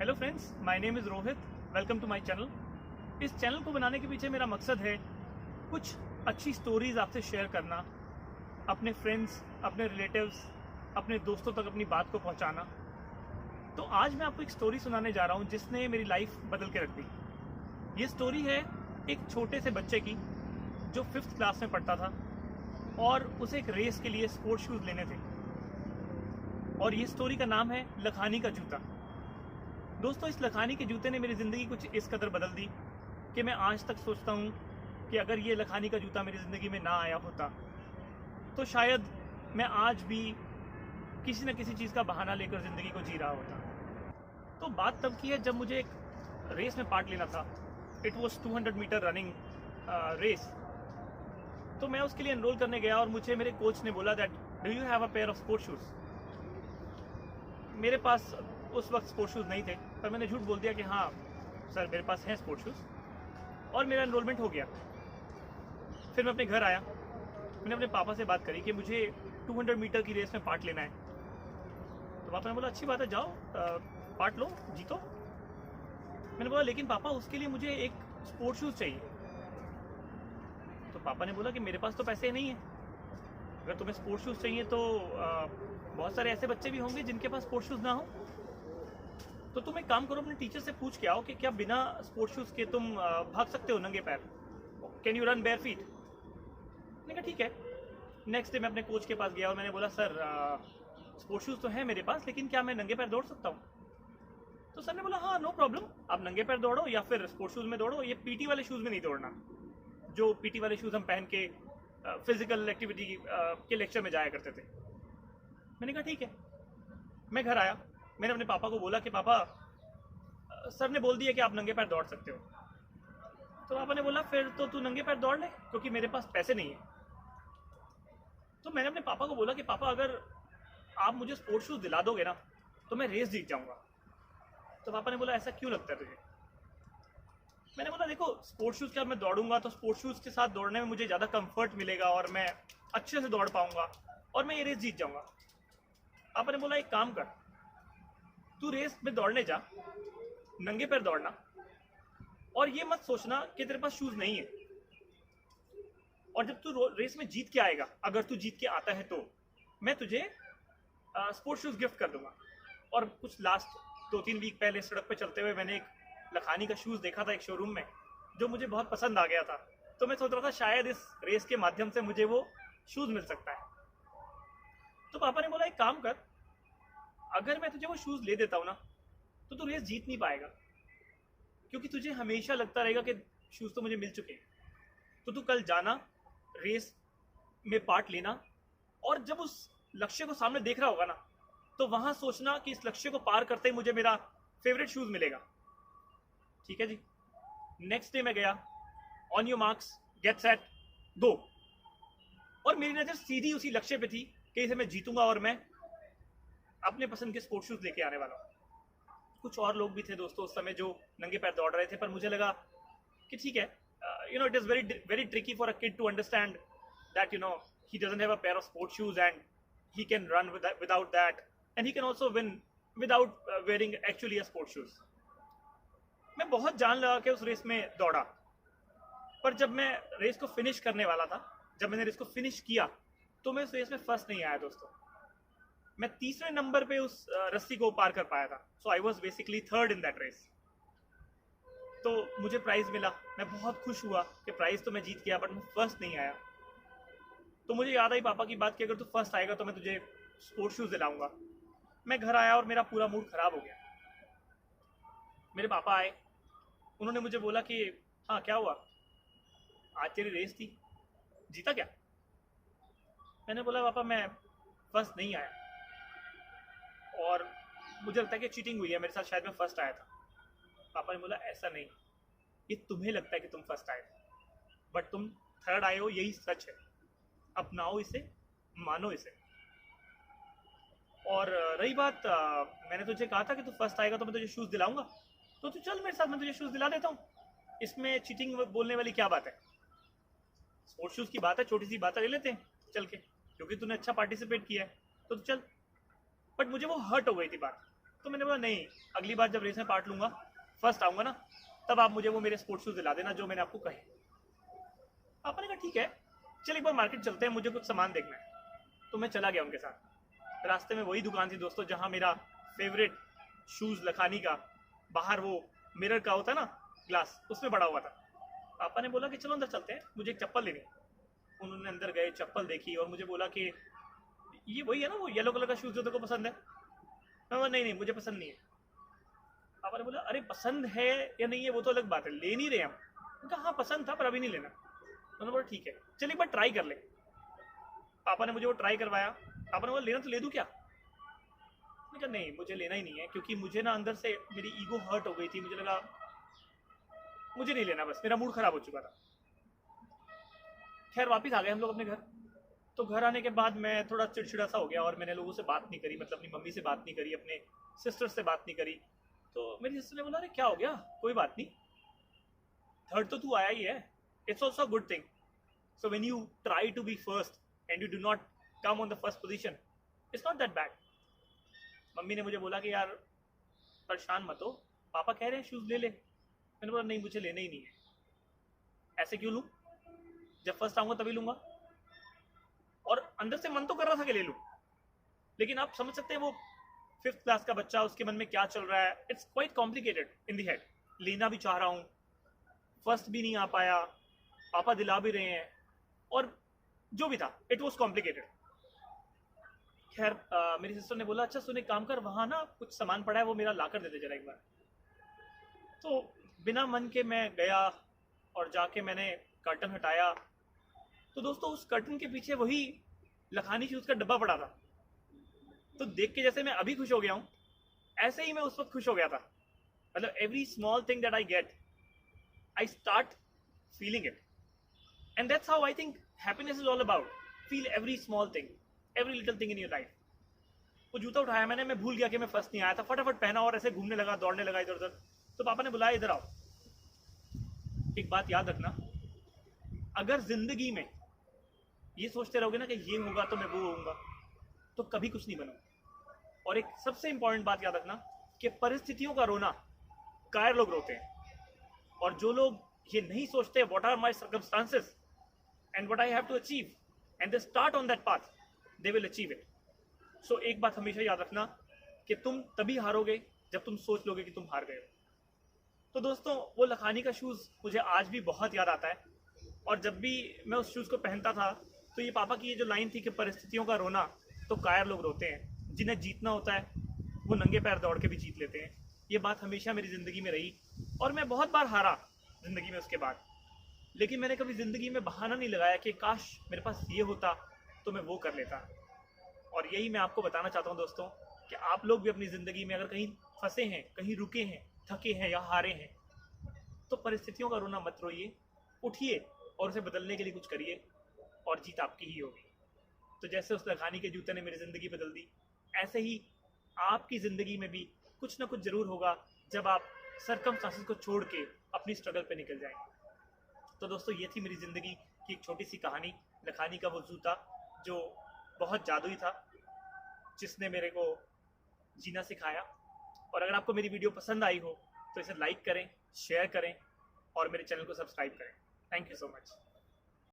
Hello friends, my name is Rohit. Welcome to my channel. इस चैनल को बनाने के पीछे मेरा मकसद है कुछ अच्छी स्टोरीज आपसे शेयर करना, अपने फ्रेंड्स, अपने रिलेटिव्स, अपने दोस्तों तक अपनी बात को पहुंचाना। तो आज मैं आपको एक स्टोरी सुनाने जा रहा हूं जिसने मेरी लाइफ बदल के रख दी। ये स्टोरी है एक छोटे से बच्चे की जो 5th क्लास में पढ़ता था और उसे एक रेस के लिए स्पोर्ट्स शूज़ लेने थे। और ये स्टोरी का नाम है लखानी का जूता। दोस्तों, इस लखानी के जूते ने मेरी ज़िंदगी कुछ इस कदर बदल दी कि मैं आज तक सोचता हूँ कि अगर ये लखानी का जूता मेरी ज़िंदगी में ना आया होता तो शायद मैं आज भी किसी न किसी चीज़ का बहाना लेकर ज़िंदगी को जी रहा होता। तो बात तब की है जब मुझे एक रेस में पार्ट लेना था। It was 200 metre running race. तो मैं उसके लिए एनरोल करने गया और मुझे मेरे कोच ने बोला that do you have a pair of sports shoes. मेरे पास उस वक्त स्पोर्ट्स शूज़ नहीं थे, पर मैंने झूठ बोल दिया कि हाँ सर, मेरे पास हैं स्पोर्ट्स शूज़, और मेरा एनरोलमेंट हो गया। फिर मैं अपने घर आया, मैंने अपने पापा से बात करी कि मुझे 200 मीटर की रेस में पार्ट लेना है। तो पापा ने बोला अच्छी बात है, जाओ पार्ट लो, जीतो। मैंने बोला लेकिन पापा उसके लिए मुझे एक स्पोर्ट्स शूज़ चाहिए। तो पापा ने बोला कि मेरे पास तो पैसे नहीं हैं, अगर तुम्हें स्पोर्ट्स शूज़ चाहिए तो बहुत सारे ऐसे बच्चे भी होंगे जिनके पास स्पोर्ट्स शूज़ ना हो। तो तुम एक काम करो, अपने टीचर से पूछ के आओ कि क्या बिना स्पोर्ट्स शूज़ के तुम भाग सकते हो नंगे पैर। Can you run bare feet. मैंने कहा ठीक है। नेक्स्ट डे मैं अपने कोच के पास गया और मैंने बोला सर स्पोर्ट्स शूज़ तो है मेरे पास, लेकिन क्या मैं नंगे पैर दौड़ सकता हूँ। तो सर ने बोला हाँ नो प्रॉब्लम, आप नंगे पैर दौड़ो या फिर स्पोर्ट्स शूज़ में दौड़ो, ये पीटी वाले शूज़ में नहीं दौड़ना, जो पीटी वाले शूज़ हम पहन के फिजिकल एक्टिविटी के लेक्चर में जाया करते थे। मैंने कहा ठीक है। मैं घर आया, मैंने अपने पापा को बोला कि पापा सर ने बोल दिया कि आप नंगे पैर दौड़ सकते हो। तो पापा ने बोला फिर तो तू नंगे पैर दौड़ ले, क्योंकि मेरे पास पैसे नहीं है। तो मैंने अपने पापा को बोला कि पापा अगर आप मुझे स्पोर्ट्स शूज़ दिला दोगे ना तो मैं रेस जीत जाऊंगा। तो पापा ने बोला ऐसा क्यों लगता है तुझे। मैंने बोला देखो, स्पोर्ट्स शूज़ क्या मैं दौड़ूंगा तो स्पोर्ट्स शूज़ के साथ दौड़ने में मुझे ज़्यादा कंफर्ट मिलेगा और मैं अच्छे से दौड़ पाऊंगा और मैं ये रेस जीत जाऊंगा। पापा ने बोला एक काम कर, तू रेस में दौड़ने जा, नंगे पैर दौड़ना, और ये मत सोचना कि तेरे पास शूज़ नहीं है। और जब तू रेस में जीत के आएगा, अगर तू जीत के आता है तो मैं तुझे स्पोर्ट्स शूज़ गिफ्ट कर दूंगा। और कुछ लास्ट 2-3 वीक पहले सड़क पे चलते हुए मैंने एक लखानी का शूज़ देखा था एक शोरूम में, जो मुझे बहुत पसंद आ गया था। तो मैं सोच रहा था शायद इस रेस के माध्यम से मुझे वो शूज़ मिल सकता है। तो पापा ने बोला एक काम कर, अगर मैं तुझे वो शूज़ ले देता हूँ ना तो तू रेस जीत नहीं पाएगा, क्योंकि तुझे हमेशा लगता रहेगा कि शूज़ तो मुझे मिल चुके हैं। तो तू कल जाना, रेस में पार्ट लेना, और जब उस लक्ष्य को सामने देख रहा होगा ना तो वहाँ सोचना कि इस लक्ष्य को पार करते ही मुझे मेरा फेवरेट शूज़ मिलेगा। ठीक है जी। नेक्स्ट डे मैं गया, on your marks get set go, और मेरी नज़र सीधी उसी लक्ष्य पे थी कि इसे मैं जीतूंगा और मैं अपने पसंद के स्पोर्ट्स शूज़ लेके आने वाला हूँ। कुछ और लोग भी थे दोस्तों उस समय जो नंगे पैर दौड़ रहे थे, पर मुझे लगा कि ठीक है, it is very tricky for a kid to understand that he doesn't have a pair of sports shoes and he can run without that, and he can also win without wearing actually a sports shoes. मैं बहुत जान लगा के उस race में दौड़ा, पर जब मैं रेस को फिनिश करने वाला था, जब मैंने रेस को फिनिश किया तो मैं उस रेस में फर्स्ट नहीं आया दोस्तों। मैं तीसरे नंबर पे उस रस्सी को पार कर पाया था। So I was basically third in that race. तो मुझे प्राइज़ मिला, मैं बहुत खुश हुआ कि प्राइज़ तो मैं जीत गया, बट मैं फर्स्ट नहीं आया। तो मुझे याद आई पापा की बात कि अगर तू फर्स्ट आएगा तो मैं तुझे स्पोर्ट्स शूज़ दिलाऊंगा। मैं घर आया और मेरा पूरा मूड ख़राब हो गया। मेरे पापा आए, उन्होंने मुझे बोला कि हाँ क्या हुआ, आज तेरी रेस थी, जीता क्या। मैंने बोला पापा मैं फर्स्ट नहीं आया और मुझे लगता है कि चीटिंग हुई है मेरे साथ, शायद मैं फर्स्ट आया था। पापा ने बोला ऐसा नहीं, ये तुम्हें लगता है कि तुम फर्स्ट आए थे, बट तुम थर्ड आए हो, यही सच है। अपनाओ इसे, मानो इसे। और रही बात, मैंने तुझे कहा था कि तू फर्स्ट आएगा तो मैं तुझे शूज़ दिलाऊंगा, तो तू चल मेरे साथ, मैं तुझे शूज़ दिला देता हूँ। इसमें चीटिंग बोलने वाली क्या बात है। स्पोर्ट्स शूज़ की बात है, छोटी सी बात है, ले लेते हैं चल के, क्योंकि तूने अच्छा पार्टिसिपेट किया है तो चल। बट मुझे वो हर्ट हो गई थी बात। तो मैंने बोला नहीं, अगली बार जब रेस में पार्ट लूंगा, फर्स्ट आऊँगा ना, तब आप मुझे वो मेरे स्पोर्ट्स शूज़ दिला देना जो मैंने आपको कहे। पापा ने कहा ठीक है, चल एक बार मार्केट चलते हैं, मुझे कुछ सामान देखना है। तो मैं चला गया उनके साथ। रास्ते में वही दुकान थी दोस्तों जहाँ मेरा फेवरेट शूज़ लखानी का बाहर वो मिरर का होता है ना, ग्लास, उसमें पड़ा हुआ था। पापा ने बोला कि चलो अंदर चलते हैं, मुझे एक चप्पल लेनी। उन्होंने अंदर गए, चप्पल देखी और मुझे बोला कि ये वही है ना वो येलो कलर का शूज़ जो तेरे को पसंद है? मैं बोला नहीं नहीं, मुझे पसंद नहीं है। पापा ने बोला अरे पसंद है या नहीं है वो तो अलग बात है, ले नहीं रहे हम। मैंने कहा हाँ पसंद था पर अभी नहीं लेना। उन्होंने बोला ठीक है चल एक बार ट्राई कर ले। पापा ने मुझे वो ट्राई करवाया। पापा ने बोला लेना तो ले दूँ क्या? मैंने कहा नहीं मुझे लेना ही नहीं है, क्योंकि मुझे ना अंदर से मेरी ईगो हर्ट हो गई थी। मुझे लगा मुझे नहीं लेना, बस मेरा मूड खराब हो चुका था। खैर वापस आ गए हम लोग अपने घर। तो घर आने के बाद मैं थोड़ा चिड़चिड़ा सा हो गया और मैंने लोगों से बात नहीं करी, मतलब अपनी मम्मी से बात नहीं करी, अपने सिस्टर से बात नहीं करी। तो मेरी सिस्टर ने बोला अरे क्या हो गया, कोई बात नहीं, थर्ड तो तू आया ही है, it's also good thing. So when you try to be first and you do not come on the first position, it's not that bad. Mummy ने मुझे बोला कि यार परेशान मत हो, पापा कह रहे हैं शूज़ ले ले। मैंने बोला नहीं मुझे लेने ही नहीं है। ऐसे क्यों लूँ, जब फर्स्ट आऊँगा तभी लूँगा। और अंदर से मन तो कर रहा था कि ले लूँ, लेकिन आप समझ सकते हैं वो 5th क्लास का बच्चा, उसके मन में क्या चल रहा है। It's quite complicated in the head. लेना भी चाह रहा हूँ, फर्स्ट भी नहीं आ पाया, पापा दिला भी रहे हैं, और जो भी था इट वॉज कॉम्प्लिकेटेड। खैर मेरी सिस्टर ने बोला अच्छा सुन एक काम कर, वहाँ ना कुछ सामान पड़ा है वो मेरा ला कर दे दे जरा एक बार। तो बिना मन के मैं गया और जाके मैंने कर्टन हटाया। तो दोस्तों उस कर्टन के पीछे वही लखानी शूज़ का डब्बा पड़ा था। तो देख के जैसे मैं अभी खुश हो गया हूँ, ऐसे ही मैं उस वक्त खुश हो गया था। मतलब every small thing that I get, I start feeling it, and that's how I think happiness is all about. Feel every small thing, every little thing in your life. वो जूता उठाया मैंने, मैं भूल गया कि मैं फर्स्ट नहीं आया था, फटाफट पहना और ऐसे घूमने लगा, दौड़ने लगा इधर उधर। तो पापा ने बुलाया इधर आओ, एक बात याद रखना, अगर जिंदगी में ये सोचते रहोगे ना कि ये होगा तो मैं वो होऊंगा, तो कभी कुछ नहीं बनोगे। और एक सबसे इंपॉर्टेंट बात याद रखना कि परिस्थितियों का रोना कायर लोग रोते हैं, और जो लोग ये नहीं सोचते what are my circumstances and what I have to achieve and they start on that path, they will achieve it. So एक बात हमेशा याद रखना कि तुम तभी हारोगे जब तुम सोच लोगे कि तुम हार गए हो। तो दोस्तों वो लखानी का शूज़ मुझे आज भी बहुत याद आता है, और जब भी मैं उस शूज़ को पहनता था तो ये पापा की ये जो लाइन थी कि परिस्थितियों का रोना तो कायर लोग रोते हैं, जिन्हें जीतना होता है वो नंगे पैर दौड़ के भी जीत लेते हैं। ये बात हमेशा मेरी ज़िंदगी में रही, और मैं बहुत बार हारा ज़िंदगी में उसके बाद, लेकिन मैंने कभी ज़िंदगी में बहाना नहीं लगाया कि काश मेरे पास ये होता तो मैं वो कर लेता। और यही मैं आपको बताना चाहता हूँ दोस्तों कि आप लोग भी अपनी ज़िंदगी में अगर कहीं फंसे हैं, कहीं रुके हैं, थके हैं या हारे हैं, तो परिस्थितियों का रोना मत रोइए, उठिए और उसे बदलने के लिए कुछ करिए, और जीत आपकी ही होगी। तो जैसे उस लखानी के जूते ने मेरी ज़िंदगी बदल दी, ऐसे ही आपकी ज़िंदगी में भी कुछ ना कुछ ज़रूर होगा जब आप सर्कमस्टांसेस को छोड़ के अपनी स्ट्रगल पे निकल जाएंगे। तो दोस्तों ये थी मेरी ज़िंदगी की एक छोटी सी कहानी, लखानी का वो जूता जो बहुत जादुई था, जिसने मेरे को जीना सिखाया। और अगर आपको मेरी वीडियो पसंद आई हो तो इसे लाइक करें, शेयर करें और मेरे चैनल को सब्सक्राइब करें। Thank you so much.